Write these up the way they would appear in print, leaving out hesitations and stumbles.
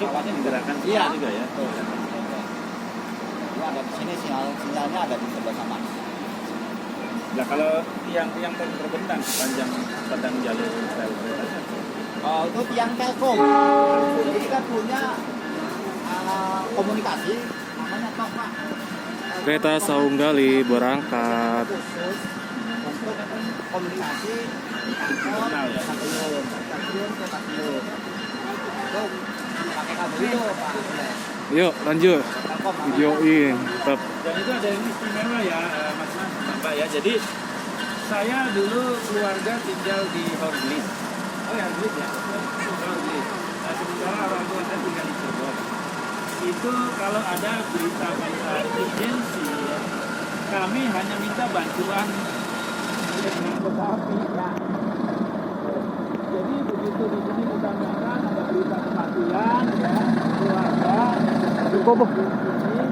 masuk digerakkan iya juga ya. Ini ada di sini sinyalnya ada di sebelah sana. Nah kalau tiang-tiang terbentang sepanjang jalur rel kereta. Itu tiang Telkom. Jadi kita punya komunikasi namanya apa? Kereta Saunggali berangkat. Khusus untuk komunikasi kantor stasiun ke stasiun. Itu pakai kabel itu Pak. Yuk lanjut. Telkom namanya. Videoin tetap. Dan itu ada yang istimewa ya Mas Mbak ya. Jadi saya dulu keluarga tinggal di Horglis. Oh ya Horglis ya. Horglis. Nah, sementara orang tua saya tinggal di Cirebon. Itu kalau ada berita-berita emergency, kami hanya minta bantuan dengan kereta api. Ya. Jadi begitu di sini mudah-mudahan ada berita kematian, ya, keluarga, cukup di sini,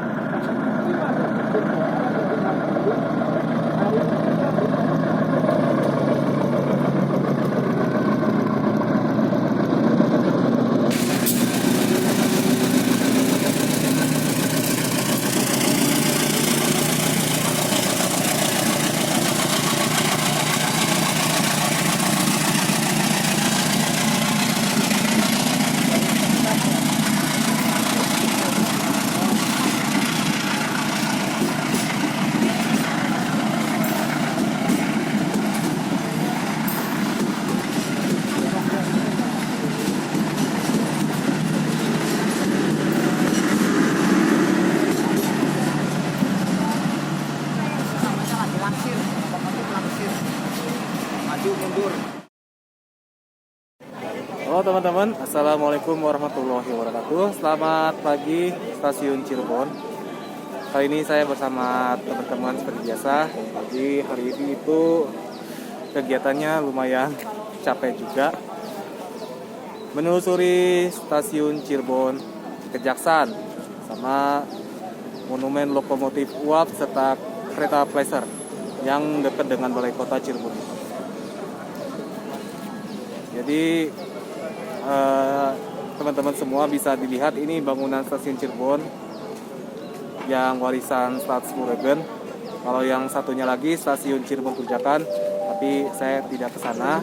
maju mundur. Halo teman-teman, assalamualaikum warahmatullahi wabarakatuh. Selamat pagi stasiun Cirebon. Kali ini saya bersama teman-teman seperti biasa. Jadi hari ini itu kegiatannya lumayan capek juga. Menelusuri stasiun Cirebon, Kejaksan, sama monumen lokomotif uap serta kereta Placer yang dekat dengan balai kota Cirebon. Jadi teman-teman semua bisa dilihat ini bangunan stasiun Cirebon yang warisan Staatsbürger. Kalau yang satunya lagi stasiun Cirebon Pejakan, tapi saya tidak ke sana.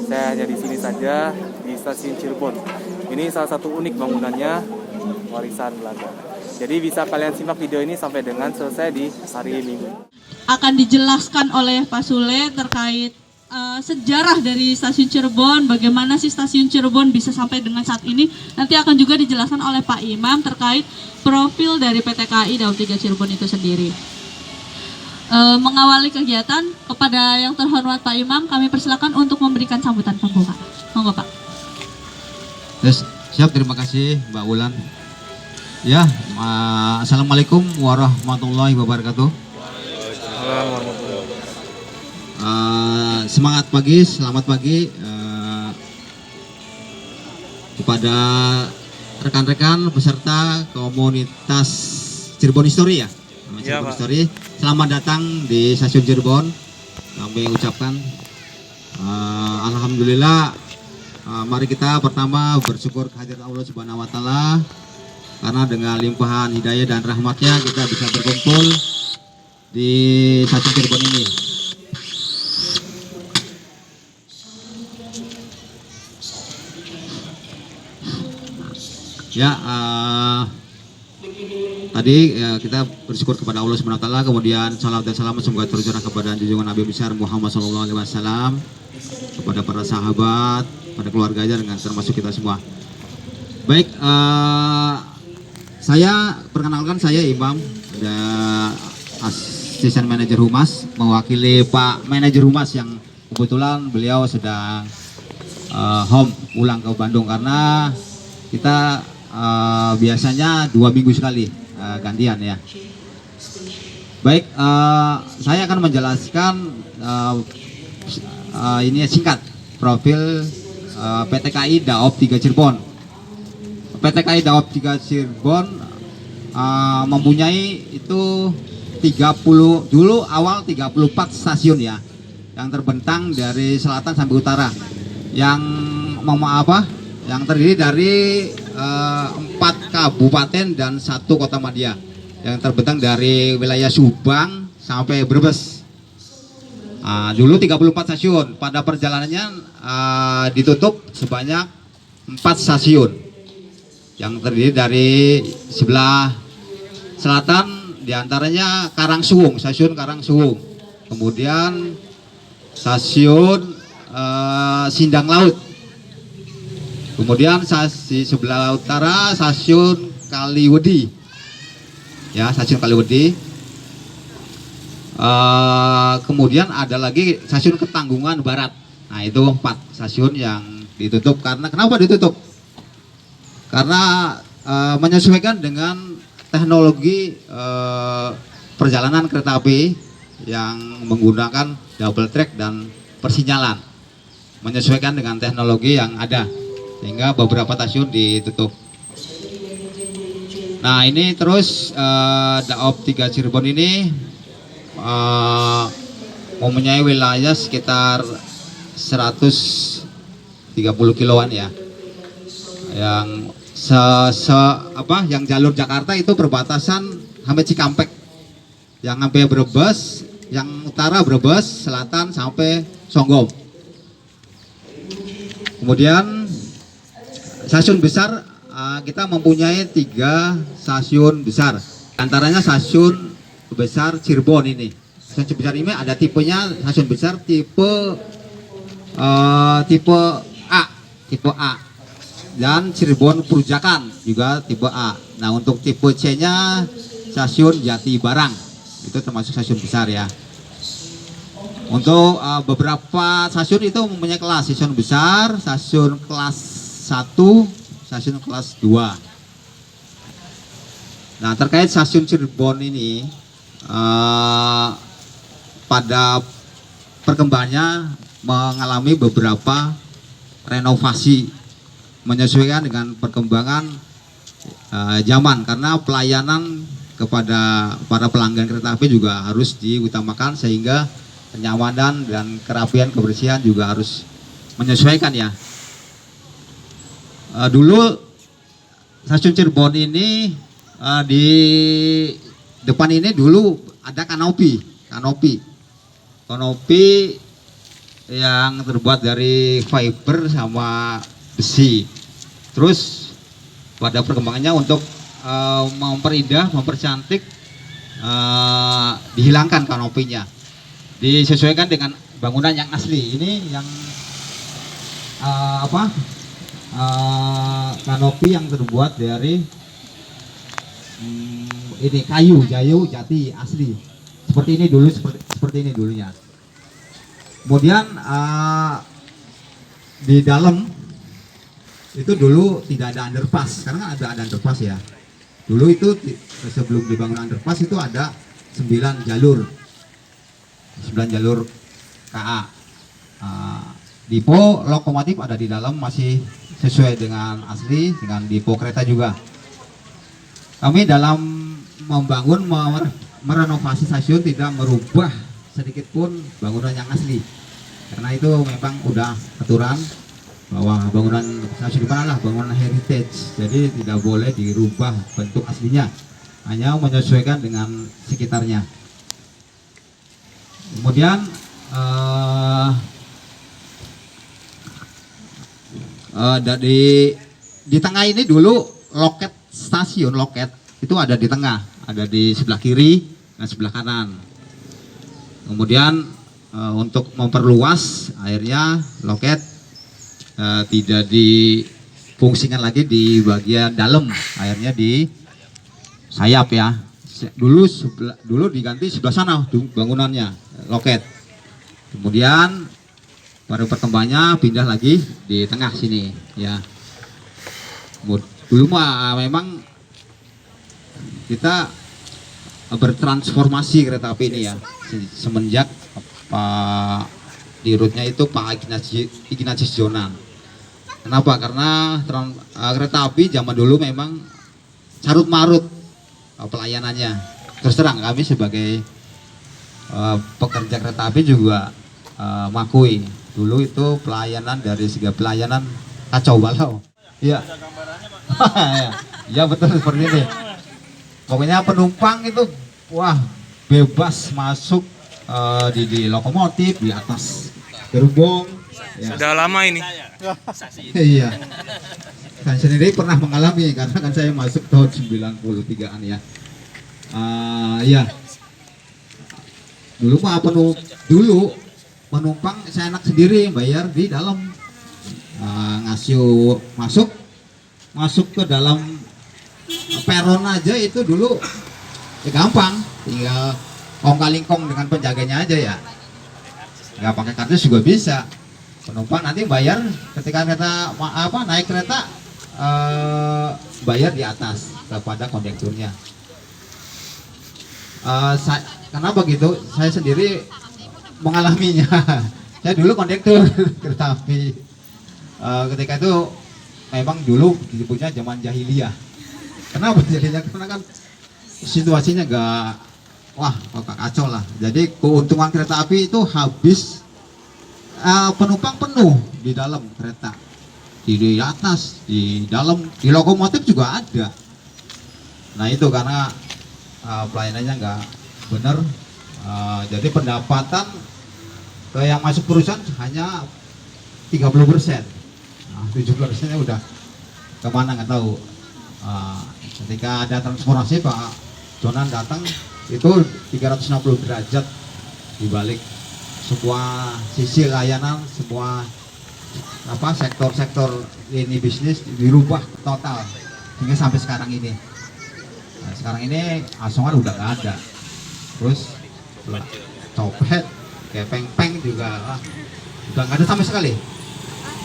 Saya hanya di sini saja di stasiun Cirebon. Ini salah satu unik bangunannya warisan Belanda. Jadi bisa kalian simak video ini sampai dengan selesai di hari Minggu. Akan dijelaskan oleh Pak Sule terkait sejarah dari stasiun Cirebon, bagaimana sih stasiun Cirebon bisa sampai dengan saat ini. Nanti akan juga dijelaskan oleh Pak Imam terkait profil dari PT KAI Daob 3 Cirebon itu sendiri. Mengawali kegiatan, kepada yang terhormat Pak Imam, kami persilakan untuk memberikan sambutan pembuka. Monggo Pak. Yes, siap, terima kasih Mbak Wulan. Ya, assalamualaikum warahmatullahi wabarakatuh. Semangat pagi, selamat pagi kepada rekan-rekan peserta komunitas Cirebon History ya. Cirebon History. Selamat datang di stasiun Cirebon. Kami ucapkan alhamdulillah. Mari kita pertama bersyukur kehadirat Allah Subhanahu wa taala, karena dengan limpahan hidayah dan rahmatnya kita bisa berkumpul di stasiun Cirebon ini. Ya, tadi kita bersyukur kepada Allah Subhanahu wa taala, kemudian salam dan salam semoga tercurah kepada junjungan Nabi besar Muhammad SAW, kepada para sahabat, pada keluarganya, dengan termasuk kita semua. Baik, saya perkenalkan, saya Imam, ada asisten manajer humas, mewakili Pak manajer humas yang kebetulan beliau sedang home pulang ke Bandung, karena kita biasanya 2 minggu sekali gantian ya. Baik, saya akan menjelaskan ini singkat profil PT KAI Daob 3 Cirebon. PT KAI Daob 3 Cirebon mempunyai itu 30 dulu awal 34 stasiun ya, yang terbentang dari selatan sampai utara, yang yang terdiri dari 4 kabupaten dan 1 kota madya yang terbentang dari wilayah Subang sampai Brebes. Dulu 34 stasiun, pada perjalanannya ditutup sebanyak 4 stasiun yang terdiri dari sebelah selatan, diantaranya Karangsuwung, stasiun Karangsuwung, kemudian stasiun Sindang Laut, kemudian di sebelah utara stasiun Kaliwedi, ya, stasiun Kaliwedi. Kemudian ada lagi stasiun Ketanggungan Barat. Nah, itu 4 stasiun yang ditutup. Kenapa ditutup? Karena menyesuaikan dengan teknologi perjalanan kereta api yang menggunakan double track dan persinyalan, menyesuaikan dengan teknologi yang ada, sehingga beberapa stasiun ditutup. Nah, ini terus Daop 3 Cirebon ini mempunyai wilayah sekitar 130 kiloan ya, yang yang jalur Jakarta itu perbatasan sampai Cikampek, yang sampai Brebes, yang utara Brebes, selatan sampai Songgom. Kemudian stasiun besar, kita mempunyai 3 stasiun besar, antaranya stasiun besar Cirebon ini. Stasiun besar ini ada tipenya, stasiun besar tipe A, dan Cirebon Perujakan juga tipe A. Nah, untuk tipe C-nya stasiun Jati Barang, itu termasuk stasiun besar ya. Untuk beberapa stasiun itu mempunyai kelas, stasiun besar, stasiun kelas 1, stasiun kelas 2. Nah, terkait stasiun Cirebon ini, pada perkembangannya mengalami beberapa renovasi menyesuaikan dengan perkembangan zaman, karena pelayanan kepada para pelanggan kereta api juga harus diutamakan, sehingga kenyamanan dan kerapian kebersihan juga harus menyesuaikan ya. Dulu stasiun Cirebon ini di depan ini dulu ada kanopi yang terbuat dari fiber sama besi. Terus pada perkembangannya untuk memperindah, mempercantik, dihilangkan kanopinya, disesuaikan dengan bangunan yang asli. Ini yang kanopi yang terbuat dari ini kayu jati asli. Seperti ini dulu, seperti ini dulunya. Kemudian di dalam itu dulu tidak ada underpass, karena ada underpass ya. Dulu itu sebelum dibangun underpass itu ada 9 jalur KA. Depo lokomotif ada di dalam, masih sesuai dengan asli, dengan depo kereta juga. Kami dalam membangun, merenovasi stasiun tidak merubah sedikit pun bangunan yang asli, karena itu memang udah aturan bahwa bangunan stasiun depan adalah bangunan heritage, jadi tidak boleh dirubah bentuk aslinya, hanya menyesuaikan dengan sekitarnya. Kemudian di tengah ini dulu loket stasiun, loket itu ada di tengah, ada di sebelah kiri dan sebelah kanan. Kemudian untuk memperluas, akhirnya loket tidak difungsikan lagi di bagian dalam, akhirnya di sayap ya. Dulu diganti sebelah sana bangunannya, loket. Kemudian baru perkembangannya pindah lagi di tengah sini ya. Dulu mah memang kita bertransformasi kereta api ini ya, semenjak di rutenya itu Pak Ignatius Jonan. Kenapa? Karena kereta api zaman dulu memang carut marut pelayanannya. Terus terang kami sebagai pekerja kereta api juga mengakui dulu itu pelayanan, dari segi pelayanan kacau balau. Iya. Ya betul seperti ini. Pokoknya penumpang itu wah bebas masuk di lokomotif, di atas gerbong. Ya. Sudah lama ini. Iya. Saya sendiri pernah mengalami karena kan saya masuk tahun 93-an ya. Ya. Dulu penumpang saya enak sendiri bayar di dalam, ngasih masuk ke dalam peron aja itu dulu ya gampang, tinggal kong-kalingkong dengan penjaganya aja ya, nggak pakai kartu juga bisa. Penumpang nanti bayar ketika kereta naik kereta, bayar di atas kepada kondekturnya. Kenapa gitu? Saya sendiri mengalaminya. Saya dulu kondektur kereta api. Ketika itu memang dulu disebutnya zaman jahiliyah. Kenapa jadinya? Karena kan situasinya kacau lah. Jadi keuntungan kereta api itu habis, penumpang penuh di dalam kereta, di atas, di dalam, di lokomotif juga ada. Nah itu karena pelayanannya nggak benar, jadi pendapatan yang masuk perusahaan hanya 30%. Nah, 70%-nya udah kemana nggak tahu. Ketika ada transportasi Pak Jonan datang itu 360 derajat dibalik sebuah sisi layanan, semua sektor-sektor ini bisnis dirubah total hingga sampai sekarang ini. Nah, sekarang ini asongan udah nggak ada, terus copet kayak peng-peng juga udah nggak ada sama sekali.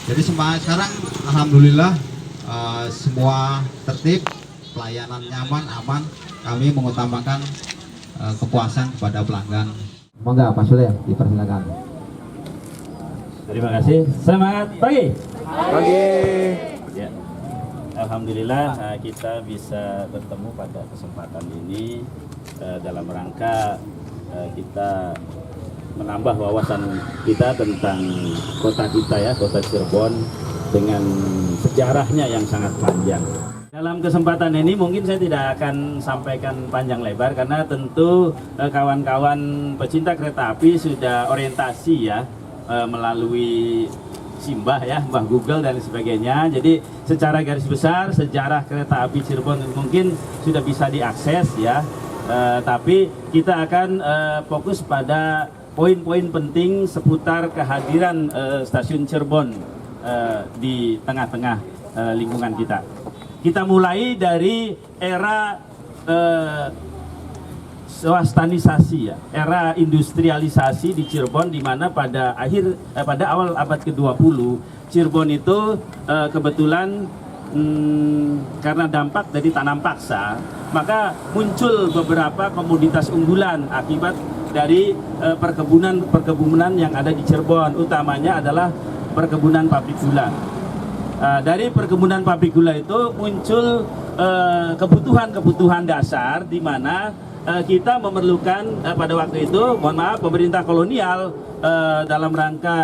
Jadi sekarang alhamdulillah semua tertib, pelayanan nyaman, aman. Kami mengutamakan kepuasan kepada pelanggan. Monggo Pak Sule dipersilakan. Terima kasih. Semangat pagi. Pagi. Ya. Alhamdulillah kita bisa bertemu pada kesempatan ini dalam rangka kita menambah wawasan kita tentang kota kita ya, kota Cirebon dengan sejarahnya yang sangat panjang. Dalam kesempatan ini mungkin saya tidak akan sampaikan panjang lebar karena tentu kawan-kawan pecinta kereta api sudah orientasi ya melalui Simbah ya, Mbah Google dan sebagainya. Jadi secara garis besar sejarah kereta api Cirebon mungkin sudah bisa diakses ya. Tapi kita akan fokus pada poin-poin penting seputar kehadiran stasiun Cirebon di tengah-tengah lingkungan kita. Kita mulai dari era swastanisasi ya, era industrialisasi di Cirebon, di mana pada awal abad ke-20 Cirebon itu kebetulan karena dampak dari tanam paksa, maka muncul beberapa komoditas unggulan akibat dari perkebunan yang ada di Cirebon, utamanya adalah perkebunan pabrik gula. Dari perkebunan pabrik gula itu muncul kebutuhan-kebutuhan dasar di mana kita memerlukan pada waktu itu, mohon maaf, pemerintah kolonial dalam rangka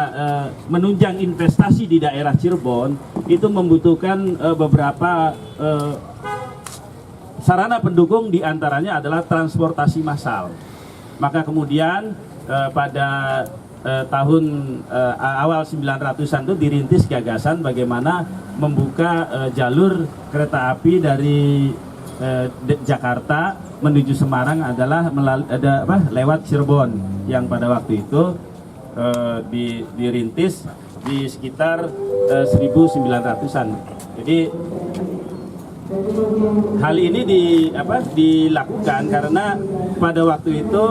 menunjang investasi di daerah Cirebon itu membutuhkan beberapa sarana pendukung, diantaranya adalah transportasi massal. Maka kemudian pada tahun awal 900-an itu dirintis gagasan bagaimana membuka jalur kereta api dari Jakarta menuju Semarang adalah lewat Cirebon, yang pada waktu itu dirintis di sekitar 1900-an. Jadi hal ini dilakukan karena pada waktu itu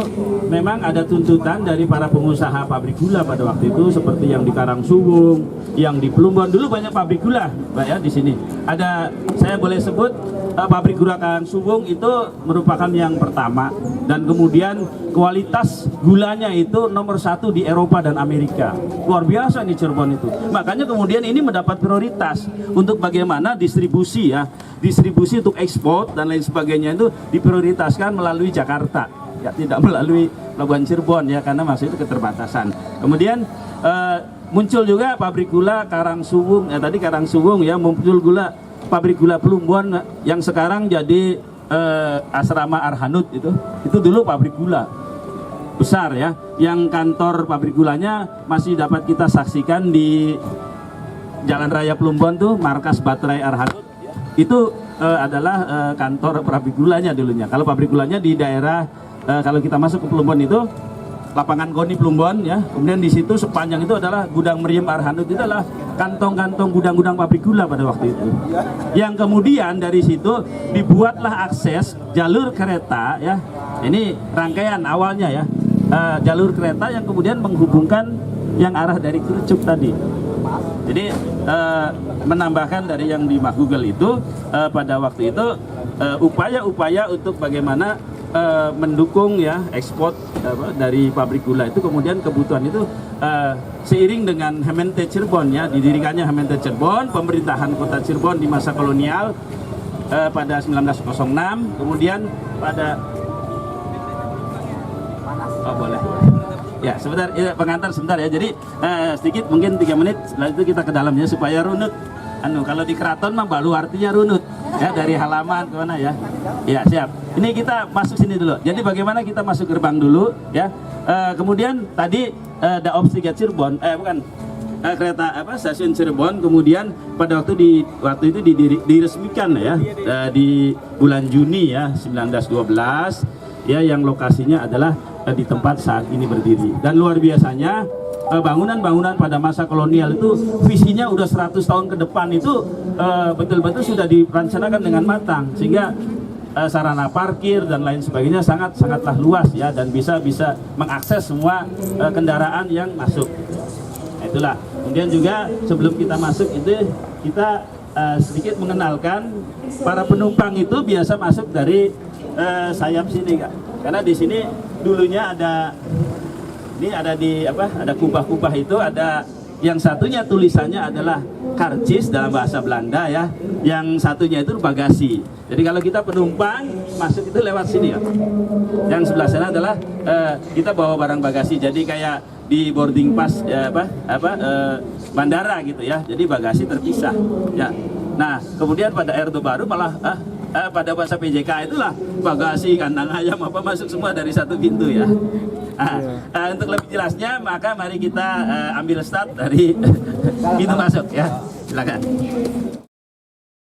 memang ada tuntutan dari para pengusaha pabrik gula pada waktu itu, seperti yang di Karangsuwung, yang di Plumbon. Dulu banyak pabrik gula, Pak ya, di sini. Ada, saya boleh sebut pabrik gula Karangsuwung itu merupakan yang pertama, dan kemudian kualitas gulanya itu nomor 1 di Eropa dan Amerika. Luar biasa nih Cirebon itu. Makanya kemudian ini mendapat prioritas untuk bagaimana distribusi ya, distribusi untuk ekspor dan lain sebagainya itu diprioritaskan melalui Jakarta ya, tidak melalui Pelabuhan Cirebon ya, karena masih itu keterbatasan. Kemudian muncul juga pabrik gula Karangsuwung ya, tadi Karangsuwung ya, muncul gula pabrik gula Plumbon yang sekarang jadi asrama Arhanud itu dulu pabrik gula besar ya, yang kantor pabrik gulanya masih dapat kita saksikan di Jalan Raya Plumbon tuh, markas baterai Arhanud itu adalah kantor pabrik gulanya dulunya. Kalau pabrik gulanya di daerah kalau kita masuk ke Plumbon itu lapangan Goni Plumbon ya, kemudian di situ sepanjang itu adalah gudang Meriam Arhanud, itu adalah kantong-kantong gudang-gudang pabrik gula pada waktu itu. Yang kemudian dari situ dibuatlah akses jalur kereta ya, ini rangkaian awalnya ya, jalur kereta yang kemudian menghubungkan yang arah dari Kerucuk tadi. Jadi menambahkan dari yang di Google itu pada waktu itu upaya-upaya untuk bagaimana mendukung ya ekspor dari pabrik gula itu, kemudian kebutuhan itu seiring dengan Hemente Cirebon ya, didirikannya Hemente Cirebon, pemerintahan kota Cirebon di masa kolonial pada 1906, kemudian pada boleh ya sebentar ya, pengantar sebentar ya, jadi sedikit mungkin 3 menit, setelah itu kita ke dalamnya supaya runut. Kalau di keraton mah balu artinya runut ya, dari halaman ke mana ya. Ya siap. Ini kita masuk sini dulu. Jadi bagaimana kita masuk gerbang dulu ya. Kemudian tadi Daob 3 Cirebon, kereta stasiun Cirebon. Kemudian pada waktu itu diresmikan ya di bulan Juni ya 1912 ya, yang lokasinya adalah di tempat saat ini berdiri. Dan luar biasanya bangunan-bangunan pada masa kolonial itu visinya udah 100 tahun ke depan itu betul-betul sudah direncanakan dengan matang, sehingga sarana parkir dan lain sebagainya sangatlah luas ya, dan bisa mengakses semua kendaraan yang masuk. Nah, itulah. Kemudian juga sebelum kita masuk itu kita sedikit mengenalkan para penumpang itu biasa masuk dari sayap sini Kak. Karena di sini dulunya ada ada kubah-kubah itu, ada yang satunya tulisannya adalah karcis dalam bahasa Belanda ya, yang satunya itu bagasi. Jadi kalau kita penumpang masuk itu lewat sini ya. Yang sebelah sana adalah kita bawa barang bagasi. Jadi kayak di boarding pass bandara gitu ya. Jadi bagasi terpisah ya. Nah, kemudian pada Orde Baru malah pada bahasa PJK itulah bagasi, kandang ayam apa masuk semua dari satu pintu ya. Untuk lebih jelasnya maka mari kita ambil start dari pintu masuk ya. Silakan.